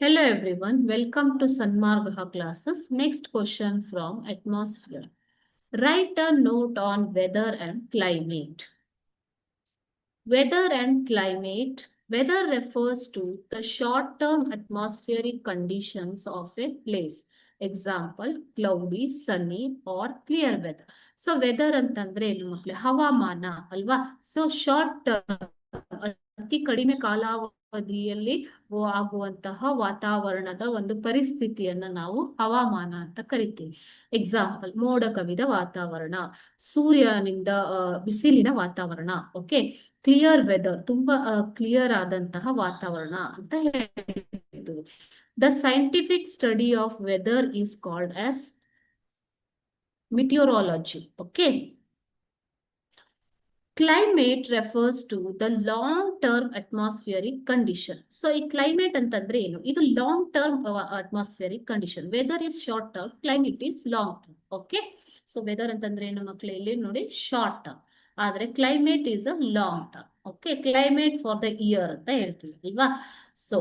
Hello everyone, welcome to Sanmargaha classes. Next question from atmosphere. Write a note on weather and climate. Weather and climate. Weather refers to the short-term atmospheric conditions of a place. Example, cloudy, sunny or clear weather. So weather ಅಂತಂದ್ರೆ ಏನು ಮಕ್ಕಳೇ? ಹವಾಮಾನ ಅಲ್ವಾ? So short term ಅತಿ ಕಡಿಮೆ ಕಾಲಾವಧಿಯಲ್ಲಿ ಆಗುವಂತಹ ವಾತಾವರಣದ ಒಂದು ಪರಿಸ್ಥಿತಿಯನ್ನ ನಾವು ಹವಾಮಾನ ಅಂತ ಕರಿತೀವಿ. ಎಕ್ಸಾಂಪಲ್, ಮೋಡ ಕವಿದ ವಾತಾವರಣ, ಸೂರ್ಯನಿಂದ ಬಿಸಿಲಿನ ವಾತಾವರಣ. ಓಕೆ, ಕ್ಲಿಯರ್ ವೆದರ್, ತುಂಬಾ ಕ್ಲಿಯರ್ ಆದಂತಹ ವಾತಾವರಣ ಅಂತ ಹೇಳ್ತೀವಿ. The scientific study of weather is called as meteorology. Okay. Climate refers to the long-term atmospheric condition. So, ಈ climate ಅಂತಂದ್ರೆ ಏನು? ಇದು long-term atmospheric condition. Weather is short-term, climate is long-term. Okay. So, weather ಅಂತಂದ್ರೆ ಏನು ಮಕ್ಕಳೇ? ಇಲ್ಲಿ ನೋಡಿ, short-term. ಆದ್ರೆ climate is a long-term. Okay. Climate for the year ಅಂತ ಹೇಳ್ತೀವಿ ಅಲ್ವಾ? So,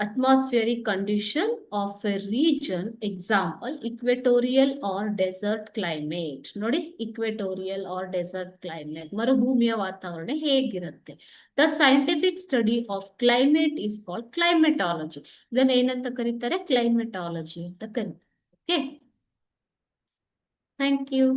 atmospheric condition of a region, example, equatorial or desert climate. ನೋಡಿ, equatorial or desert climate, ಮರುಭೂಮಿಯ ವಾತಾವರಣ ಹೇಗಿರುತ್ತೆ? The scientific study of climate is called climatology. ಇದನ್ನ ಏನಂತ ಕರೀತಾರೆ? Climatology ಅಂತ ಕರೀತಾರೆ. Okay. Thank you.